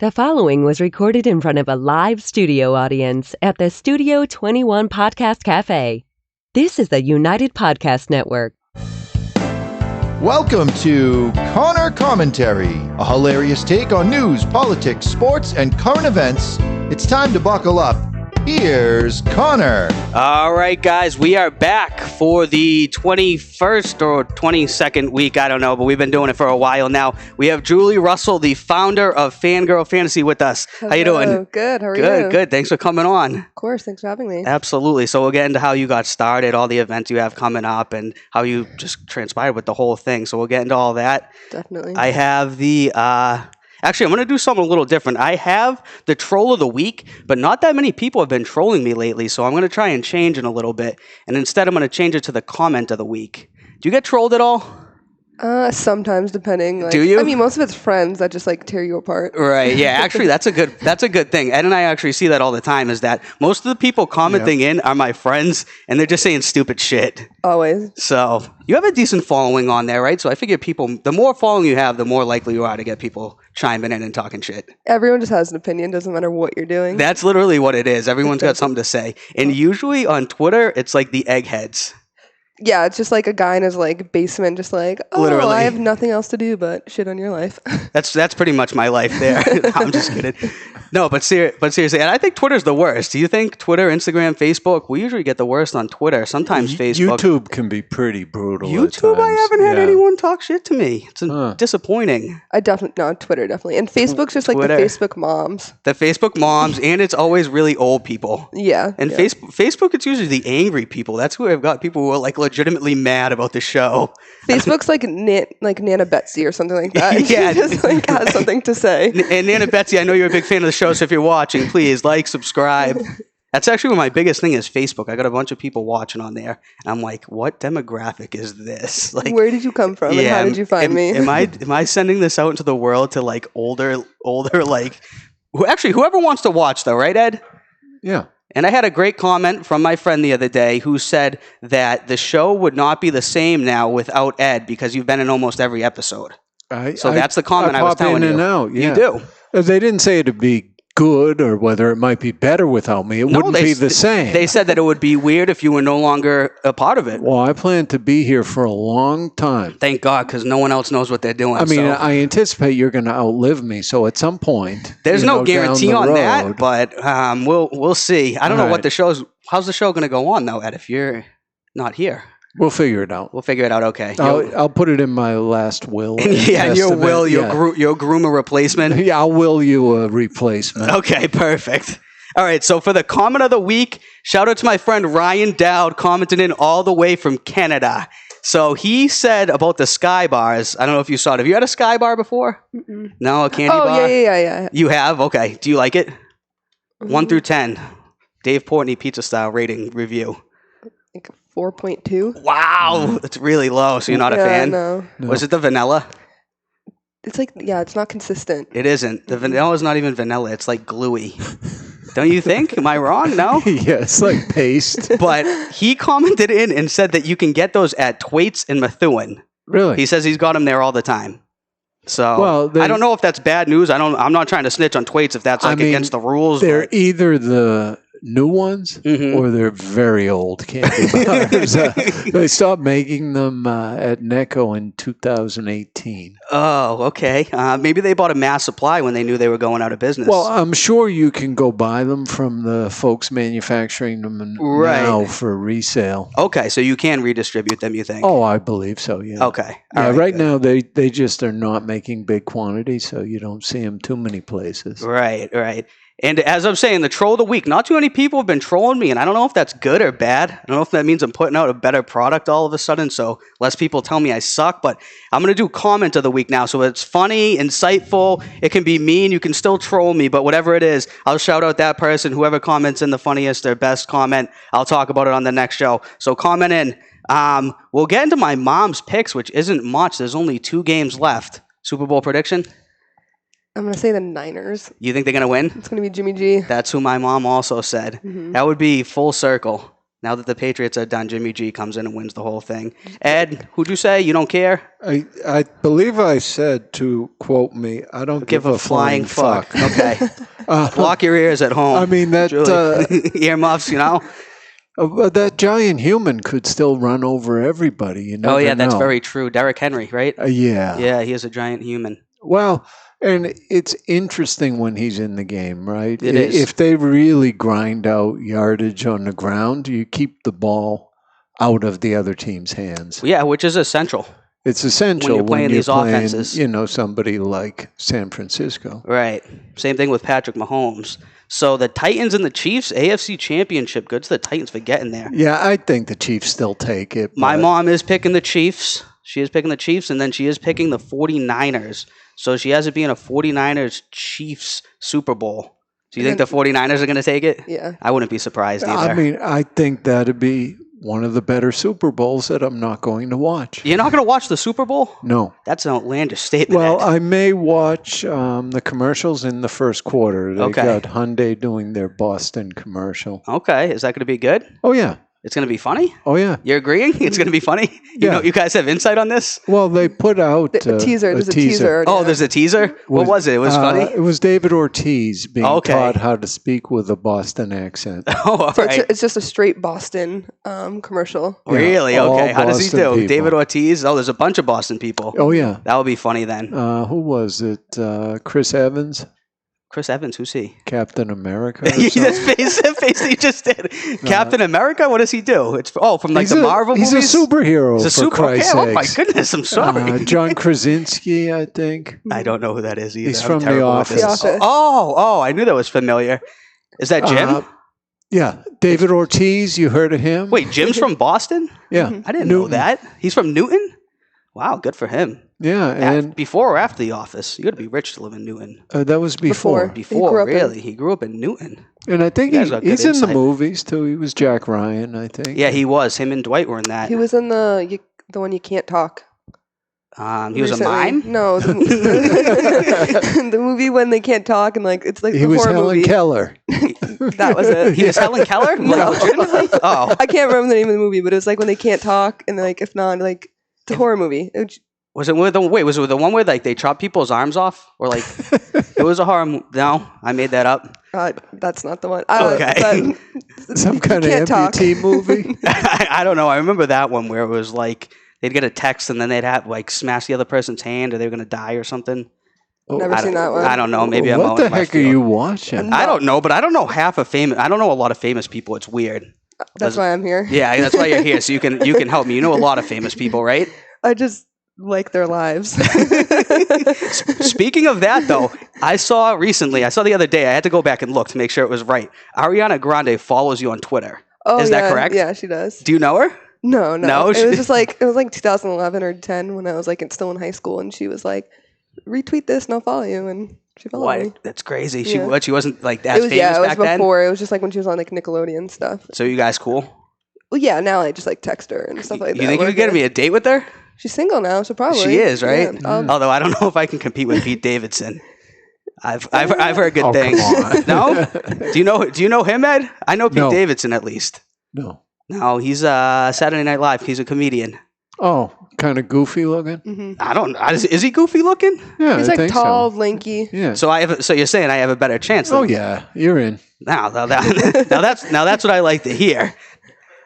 The following was recorded in front of a live studio audience at the Studio 21 Podcast Cafe. This is the United Podcast Network. Welcome to Conor Commentary, a hilarious take on news, politics, sports, and current events. It's time to buckle up. Here's Conor. All right, guys, we are back for the 21st or 22nd week. I don't know, but we've been doing it for a while now. We have Julie Russell, the founder of Fangirl Fantasy, with us. Hello. How you doing? Good. How are you? Good. Thanks for coming on. Of course. Thanks for having me. Absolutely. So we'll get into how you got started, all the events you have coming up, and how you just transpired with the whole thing. So we'll get into all that. Definitely. I have the... Actually, I'm going to do something a little different. I have the troll of the week, but not that many people have been trolling me lately, so I'm going to try and change it a little bit. And instead, I'm going to change it to the comment of the week. Do you get trolled at all? Sometimes, depending. Do you? I mean, most of it's friends that just tear you apart. Right. Yeah. Actually, that's a good thing. Ed and I actually see that all the time. Is that most of the people commenting in are my friends, and they're just saying stupid shit. Always. So you have a decent following on there, right? So I figure the more following you have, the more likely you are to get people chiming in and talking shit. Everyone just has an opinion. Doesn't matter what you're doing. That's literally what it is. Everyone's got something to say, and usually on Twitter, it's like the eggheads. Yeah, it's just like a guy in his basement, just Literally. I have nothing else to do but shit on your life. That's pretty much my life there. I'm just kidding. No, but seriously, and I think Twitter's the worst. Do you think Twitter, Instagram, Facebook? We usually get the worst on Twitter. Sometimes Facebook. YouTube can be pretty brutal. YouTube, I haven't had anyone talk shit to me. It's disappointing. Twitter definitely, and Facebook's just Twitter. the Facebook moms. The Facebook moms, and it's always really old people. Yeah, and yeah. Facebook, it's usually the angry people. That's who I've got. People who are legitimately mad about the show. Facebook's like Nana Betsy or something like that. Yeah, just has something to say. And Nana Betsy, I know you're a big fan of the show, so if you're watching, please subscribe. That's actually what my biggest thing is, Facebook. I got a bunch of people watching on there, and I'm like, what demographic is this? Where did you come from, and how did you find me? Am I sending this out into the world to older whoever wants to watch though, right, Ed? Yeah. And I had a great comment from my friend the other day who said that the show would not be the same now without Ed because you've been in almost every episode. That's the comment I was telling you. In and out, yeah. You do. They didn't say it'd be good or whether it might be better without me. It wouldn't be the same. They said that it would be weird if you were no longer a part of it. Well, I plan to be here for a long time. Thank God, because no one else knows what they're doing. I mean, I anticipate you're going to outlive me, so at some point... There's no guarantee on that, but we'll see. I don't know what how's the show going to go on, though, Ed, if you're not here? We'll figure it out. Okay. I'll put it in my last will. Yeah, and you'll groom a replacement. Yeah, I'll will you a replacement. Okay, perfect. All right, so for the comment of the week, shout out to my friend Ryan Dowd, commenting in all the way from Canada. So he said about the Sky Bars. I don't know if you saw it. Have you had a Sky Bar before? Mm-mm. No, a candy bar? Oh, yeah. You have? Okay. Do you like it? 1 through 10. Dave Portney pizza style rating review. 4.2. Wow, it's really low. So you're not a fan? No. Was it the vanilla? It's it's not consistent. It isn't. The vanilla is not even vanilla. It's gluey. Don't you think? Am I wrong? No? Yeah, it's like paste. But he commented in and said that you can get those at Thwaites in Methuen. Really? He says he's got them there all the time. So I don't know if that's bad news. I'm not trying to snitch on Thwaites if that's against the rules. They're either the new ones or they're very old candy bars. They stopped making them at Necco in 2018. Oh, okay. Maybe they bought a mass supply when they knew they were going out of business. Well, I'm sure you can go buy them from the folks manufacturing them now for resale. Okay, so you can redistribute them, you think? Oh, I believe so, yeah. Okay. Right now they just are not making big quantities, so you don't see them too many places. Right. And as I'm saying, the troll of the week, not too many people have been trolling me, and I don't know if that's good or bad. I don't know if that means I'm putting out a better product all of a sudden, so less people tell me I suck, but I'm going to do comment of the week now. So it's funny, insightful, it can be mean, you can still troll me, but whatever it is, I'll shout out that person. Whoever comments in the funniest or best comment, I'll talk about it on the next show. So comment in. We'll get into my mom's picks, which isn't much. There's only 2 games left. Super Bowl prediction? I'm going to say the Niners. You think they're going to win? It's going to be Jimmy G. That's who my mom also said. Mm-hmm. That would be full circle. Now that the Patriots are done, Jimmy G comes in and wins the whole thing. Ed, who'd you say? You don't care? I believe I said, to quote me, I don't give a flying fuck. Okay. Block your ears at home. I mean, that earmuffs, you know? That giant human could still run over everybody. You never Oh, yeah, that's know. very true. Derrick Henry, right? Yeah. Yeah, he is a giant human. Well, and it's interesting when he's in the game, right? It is. If they really grind out yardage on the ground, you keep the ball out of the other team's hands. Yeah, which is essential. It's essential when you're playing offenses. You know, somebody like San Francisco. Right. Same thing with Patrick Mahomes. So the Titans and the Chiefs, AFC Championship. Good to the Titans for getting there. Yeah, I think the Chiefs still take it. My mom is picking the Chiefs. She is picking the Chiefs, and then she is picking the 49ers. So she has it being a 49ers-Chiefs Super Bowl. Do you think the 49ers are going to take it? Yeah. I wouldn't be surprised either. I mean, I think that'd be one of the better Super Bowls that I'm not going to watch. You're not going to watch the Super Bowl? No. That's an outlandish statement. Well, Ed. I may watch the commercials in the first quarter. They got Hyundai doing their Boston commercial. Okay. Is that going to be good? Oh, yeah. It's going to be funny? Oh, yeah. You're agreeing? It's going to be funny? You know, you guys have insight on this? Well, they put out A teaser. There's a teaser. Oh, there's a teaser? What was it? It was funny? It was David Ortiz being taught how to speak with a Boston accent. Oh, all So right. it's just a straight Boston commercial. Really? all Okay. How does he Boston do? people. David Ortiz? Oh, there's a bunch of Boston people. Oh, yeah. That would be funny then. Who was it? Chris Evans? Chris Evans, who's he? Captain America? That face he just did. Captain America? What does he do? It's from like the Marvel movies? movies? He's a superhero, He's a for Christ's Oh my sakes. goodness, I'm sorry. John Krasinski, I think. I don't know who that is either. He's I'm from The terrible with Office. this. The Office. Oh, I knew that was familiar. Is that Jim? Yeah. David Ortiz, you heard of him? Wait, Jim's from Boston? Yeah. I didn't know that. He's from Newton? Wow, good for him. Yeah, and Before or after The Office? You got to be rich to live in Newton. that was before. Before, really? He grew up in Newton. And I think You guys got good he's in the insight. movies, too. He was Jack Ryan, I think. Yeah, he was. Him and Dwight were in that. He was in the one You Can't Talk. He was a recently. mime? No, the movie when they can't talk and like it's like He the was horror Helen movie. Keller. That was it. He was Helen Keller? No. Legitimately? Oh. I can't remember the name of the movie, but it was like when they can't talk and like if not like it's a horror movie. Was it with the one where like they chop people's arms off? Or like it was a horror No, I made that up. That's not the one. Okay. Some kind of amputee movie. I don't know. I remember that one where it was like they'd get a text and then they'd have like smash the other person's hand or they were gonna die or something. Never seen that one. I don't know. Maybe I'm What out the in left heck are field. you watching? I don't know, but I don't know I don't know a lot of famous people. It's weird. That's why I'm here. Yeah, that's why you're here. So you can help me. You know a lot of famous people, right? I just like their lives. Speaking of that, though, I saw the other day, I had to go back and look to make sure it was right. Ariana Grande follows you on Twitter. Oh, Is that correct? Yeah, she does. Do you know her? No. No, It was just like, it was like 2011 or 10 when I was like still in high school and she was like, retweet this and I'll follow you. And she followed me. That's crazy. Yeah. She wasn't like that famous it was back then? before. It was just like when she was on like Nickelodeon stuff. So you guys cool? Well, yeah, now I just like text her and stuff like that. You think you We're could get good. me a date with her? She's single now, so probably. She is, right? Yeah, Although I don't know if I can compete with Pete Davidson. I've heard good Oh, things. come on. No? Do you know him, Ed? I know Pete No. Davidson at least. No. No, he's Saturday Night Live. He's a comedian. Oh, kind of goofy looking? I don't know. Is he goofy looking? Yeah, He's I like think tall, so. lanky. Yeah. So you're saying I have a better chance than Oh, yeah. You're in. Now that's what I like to hear.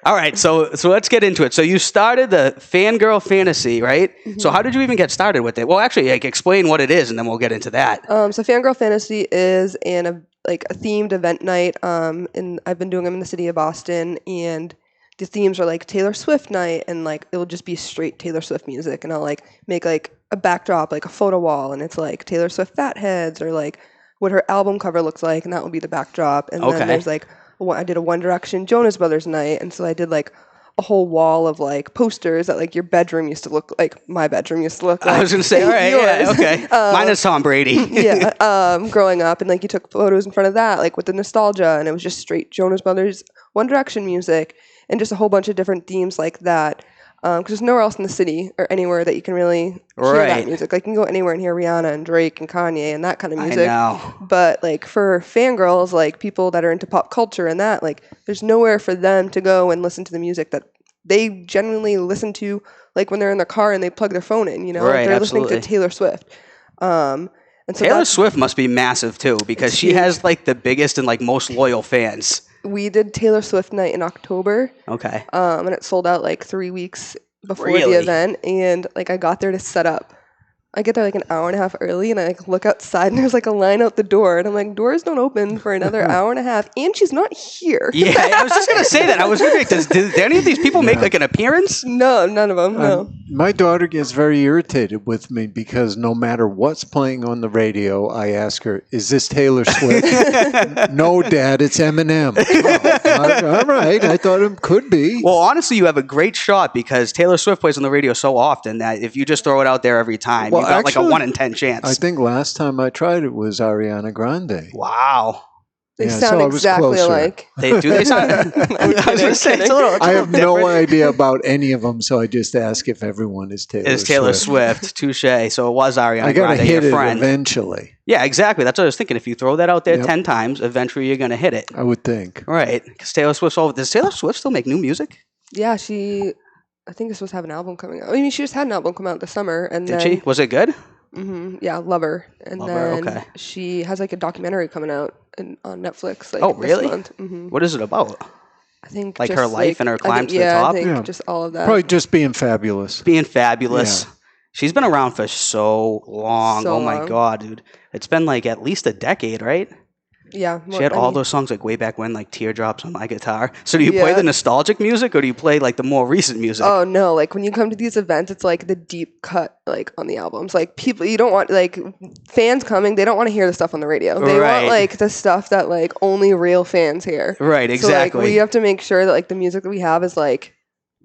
All right, so let's get into it. So you started the Fangirl Fantasy, right? Mm-hmm. So how did you even get started with it? Well, actually, explain what it is, and then we'll get into that. So Fangirl Fantasy is a themed event night. And I've been doing them in the city of Boston, and the themes are like Taylor Swift night, and like it'll just be straight Taylor Swift music, and I'll like make like a backdrop, like a photo wall, and it's like Taylor Swift Fatheads or like what her album cover looks like, and that will be the backdrop. And then there's like I did a One Direction Jonas Brothers night, and so I did like a whole wall of like posters that like your bedroom used to look like my bedroom used to look like. I was going to say, all right, yeah, yours. okay. Mine is Tom Brady. Yeah, growing up, and like you took photos in front of that, like with the nostalgia, and it was just straight Jonas Brothers, One Direction music, and just a whole bunch of different themes like that. because there's nowhere else in the city or anywhere that you can really hear that music. Like, you can go anywhere and hear Rihanna and Drake and Kanye and that kind of music. I know. But like for fangirls, like people that are into pop culture and that, like there's nowhere for them to go and listen to the music that they genuinely listen to, like when they're in their car and they plug their phone in. You know, Right, they're absolutely. listening to Taylor Swift. And so Taylor Swift must be massive too, because she has like the biggest and like most loyal fans. We did Taylor Swift night in October. Okay. And it sold out like 3 weeks before Really? the event. And like I got there to set up. I get there like an hour and a half early, and I like look outside and there's like a line out the door, and I'm like, doors don't open for another hour and a half, and she's not here. Yeah, I was just gonna say that. I was wondering, did any of these people make like an appearance? No, none of them. No. My daughter gets very irritated with me because no matter what's playing on the radio, I ask her, "Is this Taylor Swift?" No, Dad, it's Eminem. Oh, all right, I thought it could be. Well, honestly, you have a great shot because Taylor Swift plays on the radio so often that if you just throw it out there every time, Well, you got like a actually, 1 in 10 chance. I think last time I tried it was Ariana Grande. Wow. They Yeah, sound so I was exactly closer. alike. They sound. I was gonna say it's a little. I have different. no idea about any of them, so I just ask if everyone is Taylor It's Taylor Swift. Touche. So it was Ariana I gotta Grande, hit your it friend. eventually, Yeah, exactly. That's what I was thinking. If you throw that out there Yep. 10 times, eventually you're going to hit it. I would think. Right. Because Taylor Swift's all. Does Taylor Swift still make new music? Yeah, I think this supposed to have an album coming out. I mean, she just had an album come out this summer, and Did then she? Was it good? yeah, Lover, and Lover, then okay. she has like a documentary coming out on Netflix. Like, Oh, this really? month. Mm-hmm. What is it about? I think Like just, her life and her I climb think- to the yeah, top? I think Yeah. just all of that. Probably just being fabulous. Being fabulous. Yeah. She's been around for so long. So oh my long. God, dude. It's been like at least a decade, right? Yeah, She had all those songs like way back when, like Teardrops on my guitar. So do you play Yeah. the nostalgic music or do you play like the more recent music? Oh no! Like when you come to these events, it's like the deep cut, like on the albums. Like people, you don't want like fans coming. They don't want to hear the stuff on the radio. They Right. want like the stuff that like only real fans hear. Right, exactly. So like we have to make sure that like the music that we have is like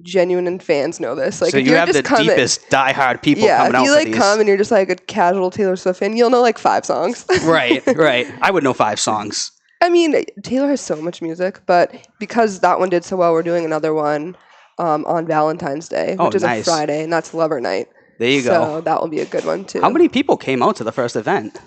genuine and fans know this. Like so if you you're have just the coming, deepest diehard people yeah. coming If out you for like these. come and you're just like a casual Taylor Swift fan, you'll know like 5 songs. Right. I would know 5 songs. I mean, Taylor has so much music, but because that one did so well, we're doing another one on Valentine's Day, Oh, which is nice. a Friday, and that's Lover Night. There you So go. that will be a good one too. How many people came out to the first event?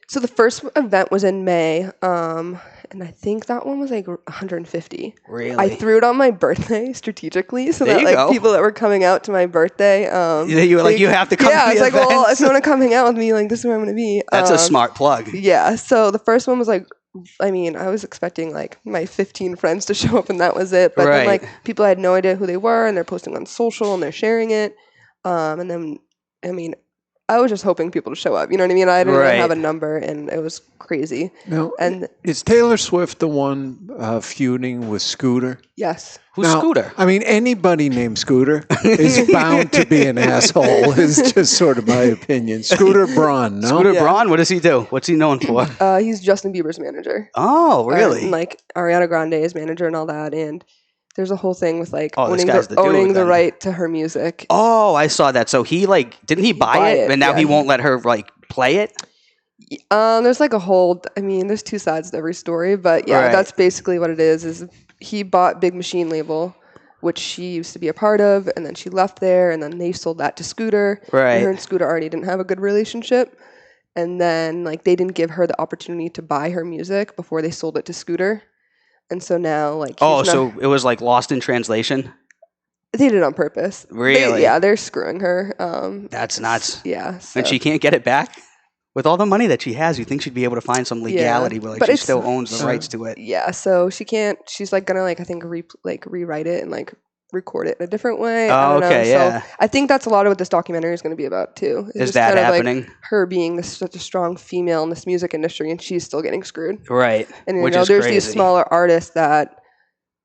So the first event was in May, and I think that one was like 150. Really? I threw it on my birthday strategically, so There that you like go. people that were coming out to my birthday, You were like, you have to come yeah, to it's the like, well, events. if you want to come hang out with me, like this is where I'm gonna be. That's a smart plug. Yeah. So the first one was like, I mean, I was expecting like my 15 friends to show up, and that was it. But then Right. like people had no idea who they were, and they're posting on social and they're sharing it. And then, I mean, I was just hoping people to show up. You know what I mean? I didn't Right. really have a number, and it was crazy. Now, And is Taylor Swift the one feuding with Scooter? yes. Who's Now, Scooter? I mean, anybody named Scooter is bound to be an asshole, is just sort of my opinion. Scooter Braun, no? Scooter Yeah. Braun? What does he do? What's he known for? He's Justin Bieber's manager. Oh, really? And, like Ariana Grande's manager and all that. And there's a whole thing with like Oh, this owning guy's the dude, owning the then. right to her music. Oh, I saw that. So he like didn't he buy buy it, it, and now yeah. he won't let her like play it? There's like a whole. I mean, there's 2 sides to every story, but yeah, Right. that's basically what it is. Is he bought Big Machine label, which she used to be a part of, and then she left there, and then they sold that to Scooter. Right. And her and Scooter already didn't have a good relationship, and then like they didn't give her the opportunity to buy her music before they sold it to Scooter, and so now like Oh, he's not- so it was like lost in translation. they did it on purpose. Really? Yeah, they're screwing her. That's nuts. Yeah, so. And she can't get it back with all the money that she has. You think she'd be able to find some legality where like but she it's- still owns the rights to it? Yeah, so she can't. She's like gonna like I think rewrite it and like record it in a different way. I Oh, don't know. okay, yeah. So I think that's a lot of what this documentary is going to be about too. It's Is just that kind of, like, happening? her being such a strong female in this music industry, and she's still getting screwed. Right. And you Which know, is there's crazy. these smaller artists that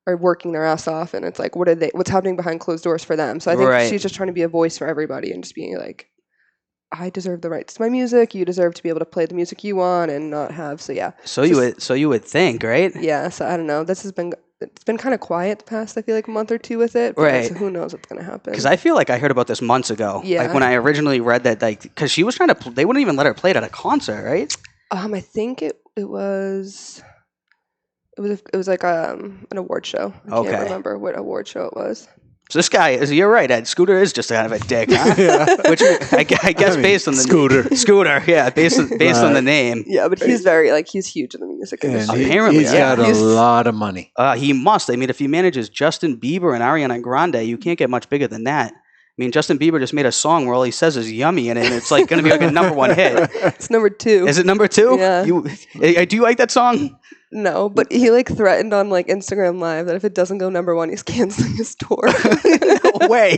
are working their ass off, and it's like, what's happening behind closed doors for them? So I think Right. she's just trying to be a voice for everybody and just being like, I deserve the rights to my music. You deserve to be able to play the music you want and not have. So yeah. So you would think, right? Yeah, so I don't know. It's been kind of quiet the past, I feel like, a month or 2 with it. But Right. So who knows what's going to happen. Because I feel like I heard about this months ago. Yeah. Like when I originally read that, like, because she was trying to, they wouldn't even let her play it at a concert, right? I think it was like an award show. I Okay. can't remember what award show it was. So this guy you're right, Ed. Scooter is just kind of a dick, huh? Which I guess based on the Scooter, yeah, based on the name. Yeah, but he's very he's huge in the music industry. Apparently, he's got a lot of money. He must. I mean, if he manages Justin Bieber and Ariana Grande, you can't get much bigger than that. I mean, Justin Bieber just made a song where all he says is "yummy" in it, and it's like going to be like a number 1 hit. It's number 2. Is it number 2? Yeah. Do you like that song? No, but he threatened on Instagram Live that if it doesn't go number 1, he's canceling his tour. No way.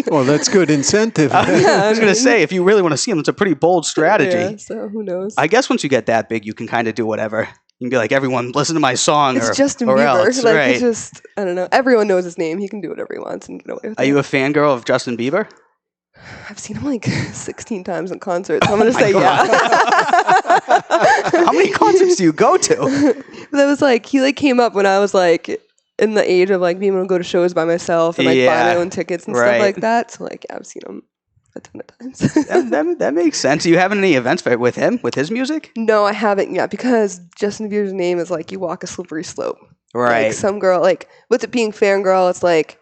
Well, that's good incentive. I was going to say, if you really want to see him, it's a pretty bold strategy. Yeah, so who knows? I guess once you get that big, you can kind of do whatever. You can be like, everyone, listen to my song. It's or, Justin or Bieber. Else. Right. It's just, I don't know. Everyone knows his name. He can do whatever he wants and get away with it. Are you a fangirl of Justin Bieber? I've seen him 16 times in concert, so I'm going to say yeah. How many concerts do you go to? That was he came up when I was in the age of being able to go to shows by myself and buy my own tickets and stuff like that. So I've seen him a ton of times. that makes sense. Do you have any events with him, with his music? No, I haven't yet because Justin Bieber's name is you walk a slippery slope. Right. Some girl, with it being fangirl, it's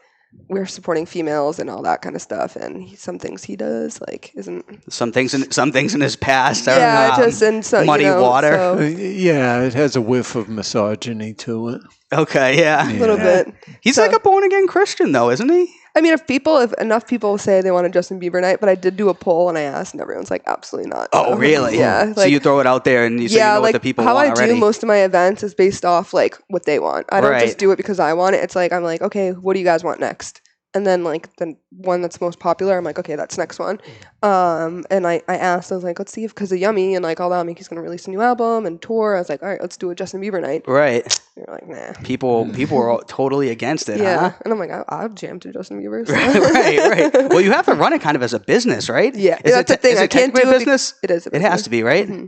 we're supporting females and all that kind of stuff, and some things he does isn't some things in his past are muddy water. So. Yeah, it has a whiff of misogyny to it. Okay, yeah. A little bit. He's like a born again Christian, though, isn't he? I mean, if enough people say they want a Justin Bieber night, but I did do a poll and I asked, and everyone's absolutely not. Oh, really? Yeah. So you throw it out there and you know what the people want already. How I do most of my events is based off what they want. I don't just do it because I want it. It's I'm okay, what do you guys want next? And then the one that's most popular, I'm okay, that's next one. And I asked, I was let's see if because of Yummy and all that, he's gonna release a new album and tour. I was all right, let's do a Justin Bieber night. Right. And you're nah. People were totally against it. Yeah. Huh? And I'm I'll jam to Justin Bieber. So. right. Well, you have to run it kind of as a business, right? Yeah. That's the thing. I can't do a business. It is. It has to be, right? Mm-hmm.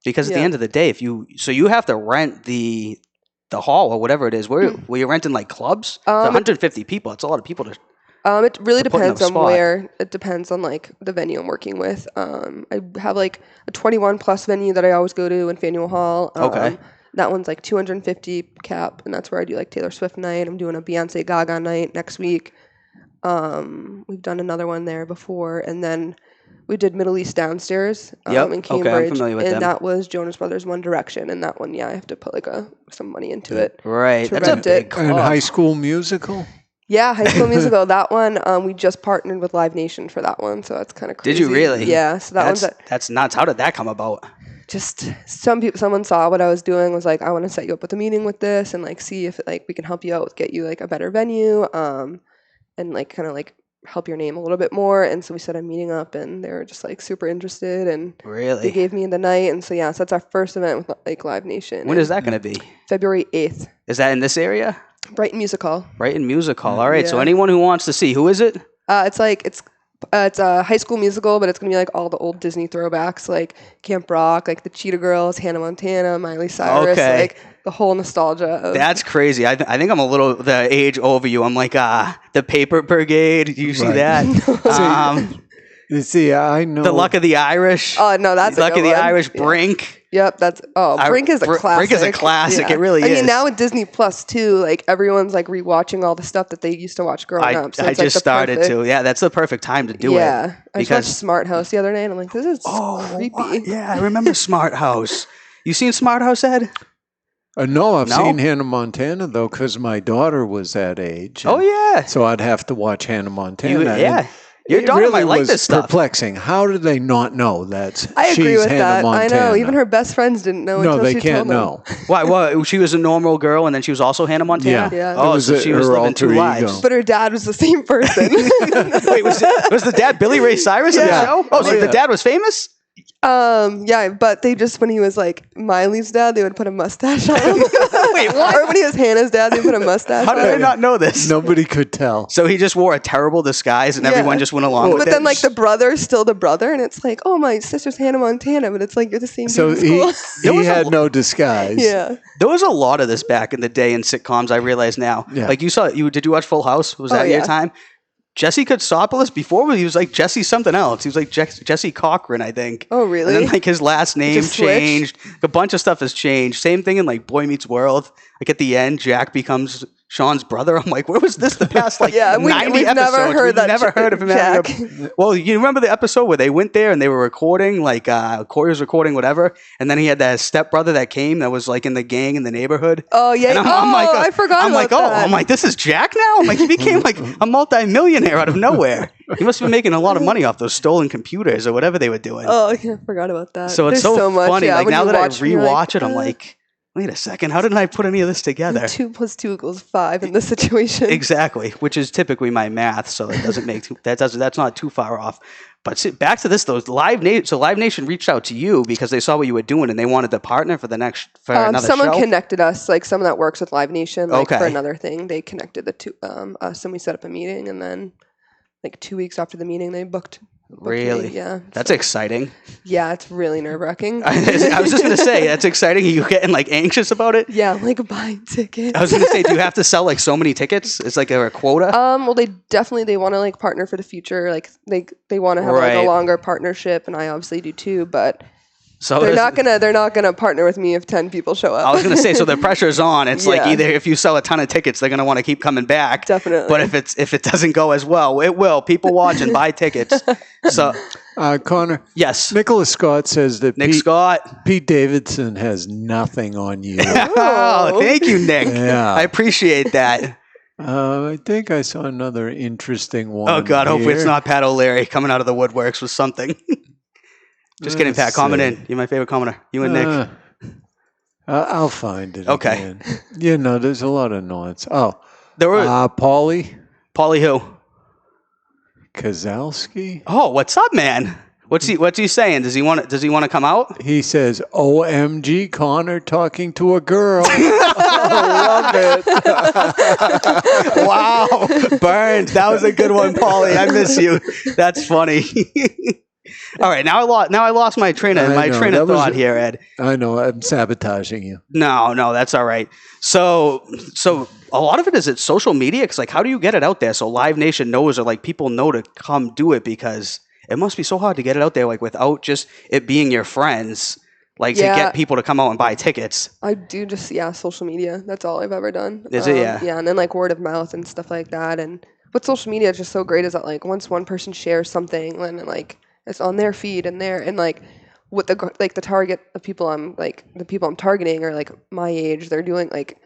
Because at the end of the day, you have to rent the hall or whatever it is. Were you renting clubs? 150 people. It's a lot of people to. It really depends on where. It depends on the venue I'm working with. I have a 21 plus venue that I always go to in Faneuil Hall. Okay. That one's 250 cap, and that's where I do Taylor Swift night. I'm doing a Beyonce Gaga night next week. We've done another one there before, and then we did Middle East Downstairs in Cambridge. Okay, I'm familiar with them. That was Jonas Brothers One Direction, and that one, I have to put some money into it. Right. That's a big club. And High School Musical? Yeah, High School Musical. That one, we just partnered with Live Nation for that one, so that's kind of crazy. Did you really? Yeah. So that's nuts. How did that come about? Just someone saw what I was doing, was I want to set you up with a meeting with this and see if we can help you out, get you a better venue, and kind of help your name a little bit more. And so we set a meeting up, and they were just super interested, and really they gave me the night. And so so that's our first event with Live Nation. When is that going to be? February 8th. Is that in this area? Brighton Music Hall. Brighton Music Hall. All right. Yeah. So anyone who wants to see, who is it? It's a High School Musical, but it's gonna be all the old Disney throwbacks, Camp Rock, the Cheetah Girls, Hannah Montana, Miley Cyrus, the whole nostalgia. That's crazy. I think I'm a little the age over you. I'm the Paper Brigade. You see that? See, I know the Luck of the Irish. Oh no, that's Luck of the Irish. Yeah. Brink. Yep, Brink is a classic. Brink is a classic. Yeah. It really is. I mean, now with Disney Plus too, everyone's rewatching all the stuff that they used to watch growing up. So I just started to. Yeah, that's the perfect time to do it. Yeah, I just watched Smart House the other night, and I'm this is creepy. What? Yeah, I remember Smart House. You seen Smart House, Ed? No, I've seen Hannah Montana though, because my daughter was that age. Oh yeah. So I'd have to watch Hannah Montana. Yeah. Your daughter really might like was this stuff. Perplexing. How did they not know that I agree she's with Hannah that. Montana? I know. Even her best friends didn't know. No, until they she can't told them. know. Why? Well, she was a normal girl, and then she was also Hannah Montana. Yeah. Oh, so she was living two lives. But her dad was the same person. Wait, was the dad Billy Ray Cyrus in the show? Oh, so the dad was famous? Yeah, but they just, when he was Miley's dad, they would put a mustache on him. Wait, what? Or when he was Hannah's dad, they put a mustache How on did I him. not know this? Nobody could tell. So he just wore a terrible disguise, and everyone just went along with it. But then, the brother's still the brother, and it's oh, my sister's Hannah Montana, but it's you're the same So dude in he had no disguise. Yeah. There was a lot of this back in the day in sitcoms, I realize now. Yeah. Did you watch Full House? Was that your time? Jesse Katsopoulos before, he was Jesse something else. He was Jesse Cochran, I think. Oh, really? And then his last name changed. A bunch of stuff has changed. Same thing in Boy Meets World. Like at the end, Jack becomes Sean's brother. I'm like, where was this the past like Yeah, 90 we've episodes? never heard We've that never heard of him Jack. having a... Well, you remember the episode where they went there and they were recording, like Corey was recording whatever, and then he had that stepbrother that came that was like in the gang in the neighborhood. Oh yeah, And I'm like, I forgot about that. I'm like, this is Jack now? I'm like, he became like a multi-millionaire out of nowhere. He must have been making a lot of money off those stolen computers or whatever they were doing. Oh, I forgot about that. So it's There's so much, funny. yeah, Like when now you that I watch it, you're rewatch it, I'm like, wait a second, how didn't I put any of this together? 2 + 2 = 5 in this situation. Exactly, which is typically my math, so it doesn't make that's not too far off. But back to this though, Live Nation reached out to you because they saw what you were doing and they wanted to partner for another someone show. connected us, like someone that works with Live Nation, like Okay. for another thing. They connected the two us, and we set up a meeting, and then like 2 weeks after the meeting, they booked Really? me. Yeah, That's exciting. yeah, it's really nerve-wracking. I was just gonna say that's exciting. Are you getting like anxious about it? Yeah, like buying tickets. I was gonna say, do you have to sell like so many tickets? It's like a quota. Well, they want to like partner for the future. Like they want to have like Right. a longer partnership, and I obviously do too. But So they're not gonna partner with me if 10 people show up. I was gonna say, so the pressure's on. It's like Yeah. either if you sell a ton of tickets, they're gonna want to keep coming back. Definitely. But if it doesn't go as well, it will. People watch and buy tickets. So Connor, yes, Nicholas Scott says that Nick Scott. Pete Davidson has nothing on you. Oh, thank you, Nick. Yeah. I appreciate that. I think I saw another interesting one. Oh God, hopefully it's here. not Pat O'Leary coming out of the woodworks with something. Just kidding, Pat. Let's Comment see. in. You're my favorite commenter. You and Nick. I'll find it. Okay. Again. There's a lot of nuance. Oh, There were Paulie Paulie who? Kozlowski. Oh, what's up, man? What's he saying? Does he want to come out? He says, "OMG, Connor talking to a girl." I love it. Wow, burned. That was a good one, Paulie. I miss you. That's funny. All right, now I lost my train of thought here, Ed. I know I'm sabotaging you. No, that's all right. So a lot of it is it's social media. Because like, how do you get it out there so Live Nation knows or like people know to come do it? Because it must be so hard to get it out there like without just it being your friends. Like to get people to come out and buy tickets. I do just social media. That's all I've ever done. Is it? Yeah. Yeah, and then like word of mouth and stuff like that. And what social media is just so great is that like once one person shares something, then like it's on their feed and like what the target of people the people I'm targeting are like my age. They're doing like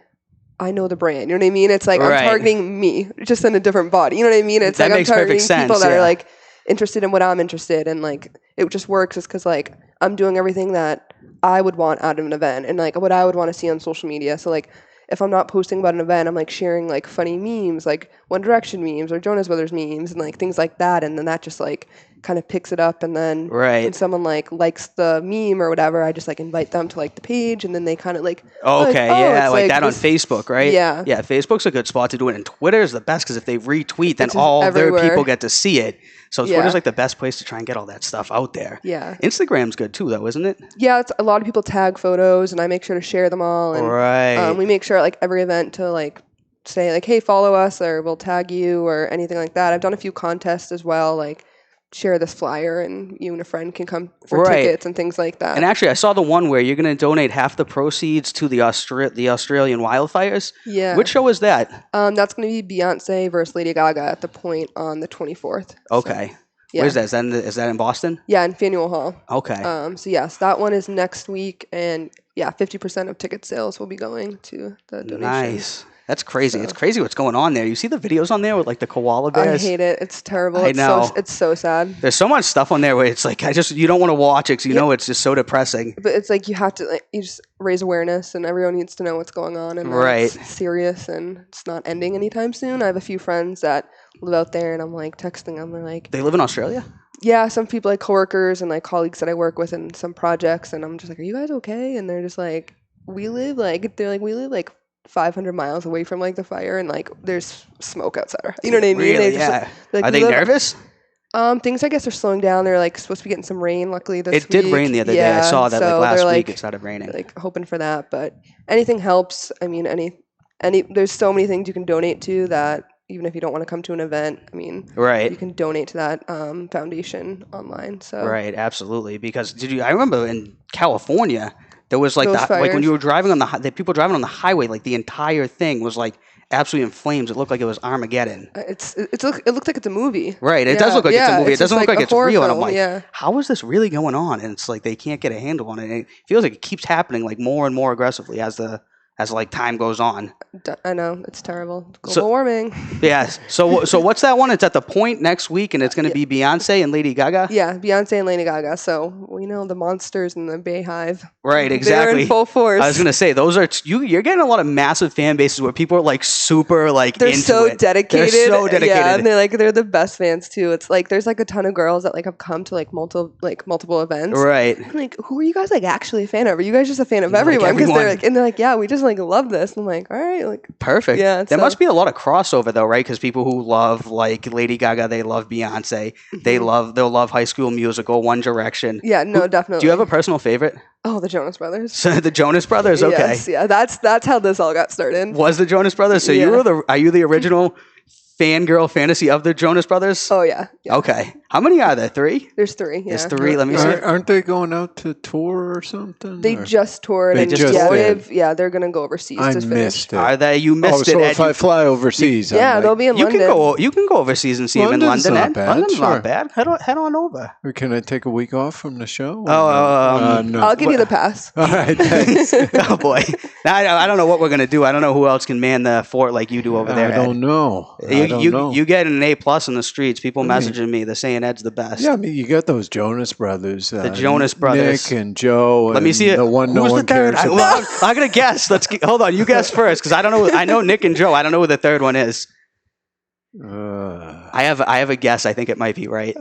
I know the brand. You know what I mean? It's like Right. I'm targeting me just in a different body. You know what I mean? It's That like I'm makes perfect targeting sense, people that yeah. are like interested in what I'm interested in. Like it just works is because like I'm doing everything that I would want out of an event and like what I would want to see on social media. So like if I'm not posting about an event, I'm like sharing like funny memes, like One Direction memes or Jonas Brothers memes and like things like that. And then that just like kind of picks it up. And then when someone like likes the meme or whatever, I just like invite them to like the page and then they kind of like, Okay, like that on Facebook, right? Yeah. Yeah, Facebook's a good spot to do it. And Twitter is the best because if they retweet, then It's just all everywhere. their people get to see it. So Yeah. Twitter's like the best place to try and get all that stuff out there. Yeah. Instagram's good too, though, isn't it? Yeah, it's a lot of people tag photos and I make sure to share them all. And Right. we make sure at like every event to like say like, hey, follow us or we'll tag you or anything like that. I've done a few contests as well, like share this flyer and you and a friend can come for Right. tickets and things like that. And actually, I saw the one where you're going to donate half the proceeds to the Australian wildfires. Yeah. Which show is that? That's going to be Beyonce versus Lady Gaga at the Point on the 24th. Okay. Yeah. Where's that? Is that in Boston? Yeah, in Faneuil Hall. Okay. So yes, that one is next week, and 50% of ticket sales will be going to the donation. Nice. That's crazy. It's crazy what's going on there. You see the videos on there with like the koala I bears? hate it. It's terrible. I know. It's so sad. There's so much stuff on there where it's like you don't want to watch it because you know it's just so depressing. But it's like you have to you just raise awareness, and everyone needs to know what's going on, and that Right. it's serious, and it's not ending anytime soon. I have a few friends that live out there, and I'm like texting them. They're like, They live in Australia? yeah, some people like coworkers and like colleagues that I work with in some projects, and I'm just like, are you guys okay? And they're just like, we live like 500 miles away from like the fire, and like there's smoke outside our house. You know what I mean? Really? They just, Yeah. like, Are we they live- nervous? Things I guess are slowing down. They're like supposed to be getting some rain. Luckily this week. It did rain the other day. I saw that so like they're, last week it started raining. like hoping for that, but anything helps. I mean, any there's so many things you can donate to that even if you don't want to come to an event, I mean, Right. you can donate to that foundation online. So Right, absolutely. Because I remember in California, There was like Those like when fires. you were driving on the people driving on the highway, like the entire thing was like absolutely in flames. It looked like it was Armageddon. It looks like it's a movie. Right. It does look like it's a movie. It doesn't just look like a it's horror real. And I'm film, like, yeah. how is this really going on? And it's like they can't get a handle on it. And it feels like it keeps happening like more and more aggressively as like time goes on. I know, it's terrible. Global warming. Yes. So what's that one? It's at the Point next week, and it's going to be Beyonce and Lady Gaga. Yeah, Beyonce and Lady Gaga. So we know the monsters and the Bayhive. Right. Exactly. They're in full force. I was going to say those are you're getting a lot of massive fan bases where people are like super like They're into so it. dedicated. They're so dedicated. Yeah, and they're the best fans too. It's like there's like a ton of girls that like have come to like multiple events. Right. I'm like, who are you guys like actually a fan of? Are you guys just a fan of Like everyone? Because everyone. they're like, yeah, we just like love this. And I'm like, all right, like Perfect. Yeah, There so- must be a lot of crossover though, right? Because people who love like Lady Gaga, they love Beyonce. They'll love High School Musical, One Direction. yeah, no, definitely. Do you have a personal favorite? Oh, the Jonas Brothers. So the Jonas Brothers. Okay. Yes, yeah, that's how this all got started. Was the Jonas Brothers? So Yeah. are you the original Fangirl Fantasy of the Jonas Brothers? Oh yeah. Okay. How many are there? 3? There's 3. Yeah. There's 3. Let me see. Aren't they going out to tour or something? They or? just toured. They and just yeah, did. they're gonna go overseas I to finish. missed it. Are they? You missed so it. Ed. if I fly overseas, Yeah, I'm they'll like, be in You London. can go overseas and see them in London's London. not Ed. bad, London's sure. not bad. Head on over. Or can I take a week off from the show? No. I'll give you the pass. All right, thanks. Oh boy. I don't know what we're gonna do. I don't know who else can man the fort like you do over there. I don't Ed. know. You get an A+ in the streets. People messaging me. They're saying Ed's the best. Yeah, I mean, you got those Jonas Brothers. The Jonas Brothers. Nick and Joe. Let me see it. The one no Who's one the third? cares about. I'm gonna guess. Hold on. You guess first because I don't know. I know Nick and Joe. I don't know who the third one is. I have a guess. I think it might be right.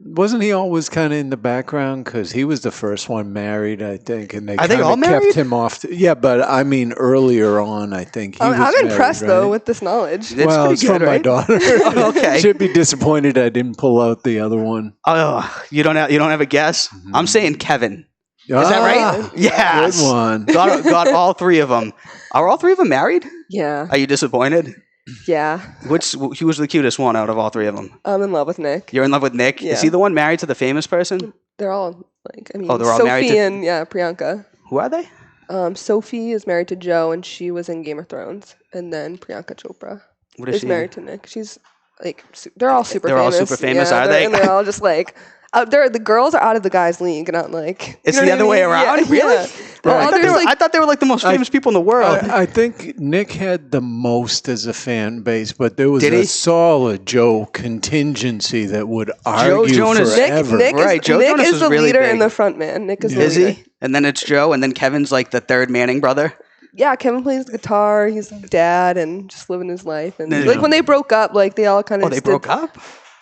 Wasn't he always kind of in the background? Because he was the first one married, I think, and they Are they kind all of married? kept him off. Yeah, but I mean, earlier on, I think he was I'm married, impressed right? though with this knowledge. It's well, pretty it's good, from my right? daughter. Oh, okay. She'd be disappointed I didn't pull out the other one. Oh, you don't have a guess? I'm saying Kevin. Is that right? Yes. Good one. Got all 3 of them. Are all 3 of them married? Yeah, Are you disappointed? yeah. Who was the cutest one out of all 3 of them? I'm in love with Nick. You're in love with Nick? Yeah. Is he the one married to the famous person? They're all like, I mean, Oh, they're all Sophie married to- and Priyanka. Who are they? Sophie is married to Joe, and she was in Game of Thrones. And then Priyanka Chopra What is is she? married to Nick. She's like, they're all super They're all famous. super famous, Yeah, are they? And they're all just like, the girls are out of the guys' league, not like. It's you know the what other I way mean? around? Yeah, Really? yeah. Well, Well, there's like, I thought they were like the most famous people in the world. I think Nick had the most as a fan base, but there was Did a he? solid Joe contingency that would argue Jonas. forever. Nick Right, Joe Nick Jonas is was the really leader big. and the front man. Nick is the Is leader. he? And then it's Joe, and then Kevin's like the third Manning brother. Yeah, Kevin plays the guitar. He's dad and just living his life. And No. like when they broke up, like they all kind of Oh, they broke up?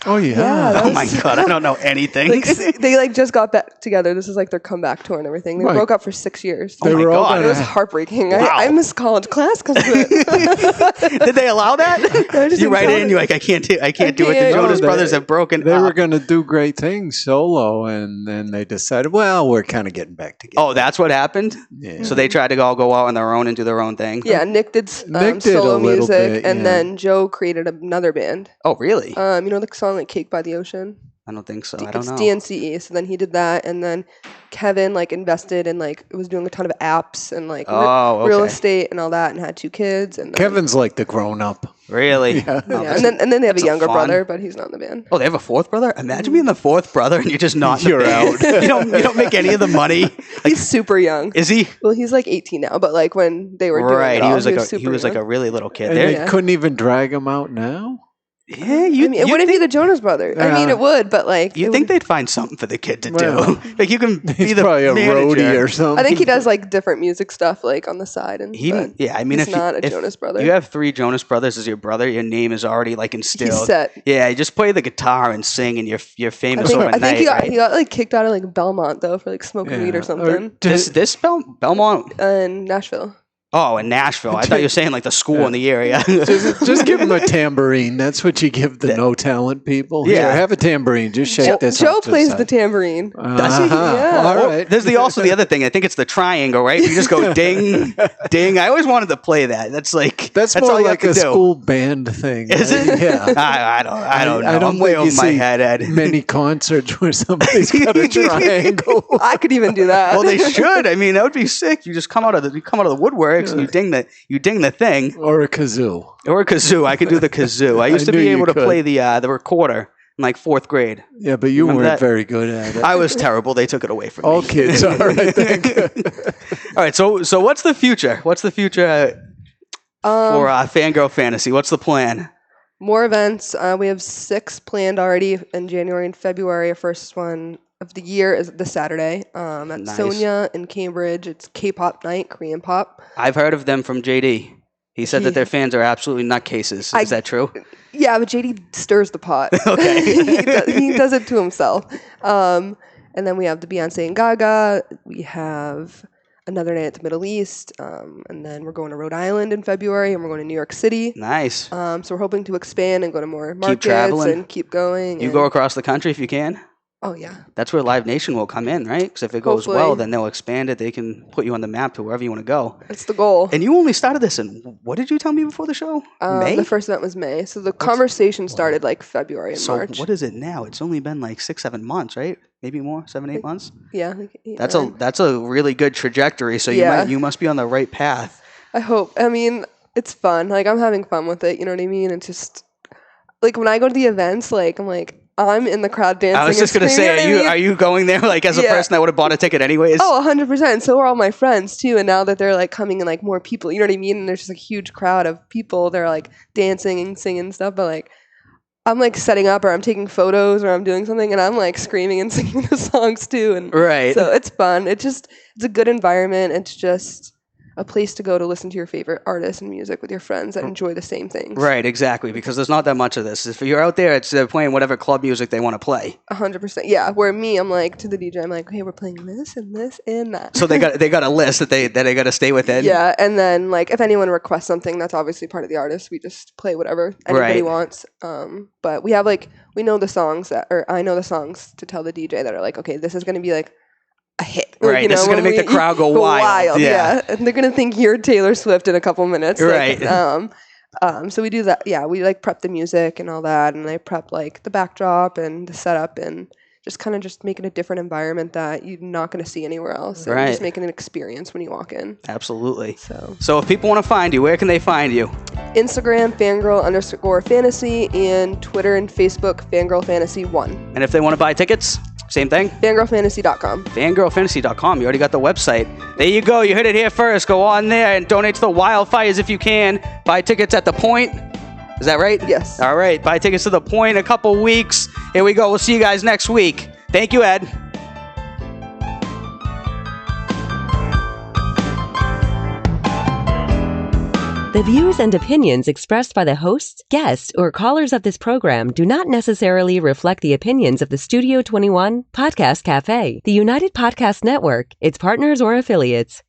Oh, yeah. Yeah, that Oh my god, I don't know anything. Like they like just got back together. This is like their comeback tour and everything. They Right. broke up for 6 years. They Oh my were all God. It gonna was heartbreaking. Wow. I missed college class because of it. Did they allow that? I just You didn't write tell in, you're like, I can't do it. The can't. Jonas No, Brothers have broken They up. were going to do great things solo, and then they decided, well, we're kind of getting back together. Oh, that's what happened? Yeah. So they tried to all go out on their own and do their own thing? Yeah, Nick did Nick did solo a little music, bit, and yeah. then Joe created another band. Oh, really? You know the song like "Cake by the Ocean." I don't think so. I don't It's know. DNCE. So then he did that, and then Kevin like invested in like was doing a ton of apps and like Oh, real okay. estate and all that, and had 2 kids. And then, Kevin's like the grown up. Really? Yeah. Oh, yeah, and then they have a that's younger fun. brother, but he's not in the band. Oh, they have a 4th brother? Imagine being the 4th brother and you're just not in the You're band. out. you don't make any of the money. He's super young. Is he? Well, he's like 18 now, but like when they were doing Right. it He all, was like super he was like young. a really little kid. And There- they Yeah. couldn't even drag him out now? Yeah, I mean, it wouldn't be the Jonas Brothers. I mean, Yeah. it would, but like You it think would- they'd find something for the kid to Well, do? Like you can be He's the probably a manager. roadie or something. I think he does like different music stuff like on the side, and but Yeah, I mean, he's if not you, a Jonas brother. you have 3 Jonas Brothers as your brother, your name is already like instilled. He's set. Yeah, you just play the guitar and sing, and you're I famous think, overnight. he got right? he got like kicked out of like Belmont though for like smoking weed or something This Belmont. in Nashville. Oh, in Nashville. I thought you were saying like the school in the area. Just give them a tambourine. That's what you give the no talent people. Yeah. Here, have a tambourine. Just shake this. Joe off to plays side. the tambourine. Does he? Yeah. All right. There's also the other thing. I think it's the triangle, right? You just go ding, ding. I always wanted to play that. That's more all you like have a to do. school band thing. Is it? Yeah. I don't know. I don't I'm way think you over my see head, Ed. many concerts where somebody's got a triangle. I could even do that. Well, they should. I mean, that would be sick. You just come out of the woodworks and you ding the thing. Or a kazoo. Or a kazoo. I could do the kazoo. I used to knew be you able to could. play the recorder in like 4th grade. Yeah, but you Remember weren't that? very good at it. I was terrible. They took it away from All me. kids are, I think. All right. So what's the future? What's the future for Fangirl Fantasy? What's the plan? More events. We have 6 planned already in January and February. Our first one of the year is this Saturday at Nice. Sonia in Cambridge. It's K-pop night, Korean pop. I've heard of them from JD. He said that their fans are absolutely nutcases. Is that true? Yeah, but JD stirs the pot. Okay. he does it to himself. And then we have the Beyonce and Gaga. We have another night at the Middle East. And then we're going to Rhode Island in February, and we're going to New York City. Nice. So we're hoping to expand and go to more markets traveling. and keep going. You and- go across the country if you can. Oh, yeah. That's where Live Nation will come in, right? Because if it goes Hopefully. well, then they'll expand it. They can put you on the map to wherever you want to go. That's the goal. And you only started this in, what did you tell me before the show? May? The first event was May. So the conversation started like February and So March. what is it now? It's only been like 6-7 months, right? Maybe more, 7-8 months. Yeah. like 8, That's 9. a really good trajectory. So Yeah. you must be on the right path. I hope. I mean, it's fun. Like, I'm having fun with it. You know what I mean? It's just, like, when I go to the events, like, I'm in the crowd dancing. I was just gonna say, are you going there like as a Yeah. person that would have bought a ticket anyways? Oh, 100%. So are all my friends too. And now that they're like coming in like more people, you know what I mean? And there's just a huge crowd of people. They're like dancing and singing and stuff. But like, I'm like setting up or I'm taking photos or I'm doing something and I'm like screaming and singing the songs too. And Right. so it's fun. It's a good environment. It's just a place to go to listen to your favorite artists and music with your friends that enjoy the same things. Right, exactly. Because there's not that much of this. If you're out there, they're playing whatever club music they want to play. 100%. Yeah. Where me, I'm like to the DJ, I'm like, hey, we're playing this and this and that. So they got a list that they got to stay within. Yeah, and then like if anyone requests something, that's obviously part of the artist. We just play whatever anybody Right. wants. But we have like I know the songs to tell the DJ that are like, okay, this is going to be like a hit. Like, Right, this is gonna when make the crowd go wild. Yeah. Yeah. And they're gonna think you're Taylor Swift in a couple minutes. Right. So we do that. Yeah, we like prep the music and all that, and I prep like the backdrop and the setup and just kind of just make it a different environment that you're not going to see anywhere else. And Right. just make it an experience when you walk in. Absolutely. So So if people want to find you, where can they find you? Instagram, Fangirl_Fantasy, and Twitter and Facebook, Fangirl Fantasy 1. And if they want to buy tickets, same thing? FangirlFantasy.com. Fangirlfantasy.com. You already got the website. There you go. You heard it here first. Go on there and donate to the wildfires if you can. Buy tickets at The Point. Is that right? Yes. All right. Buy tickets to The Point in a couple weeks. Here we go. We'll see you guys next week. Thank you, Ed. The views and opinions expressed by the hosts, guests, or callers of this program do not necessarily reflect the opinions of the Studio 21 Podcast Cafe, the United Podcast Network, its partners, or affiliates.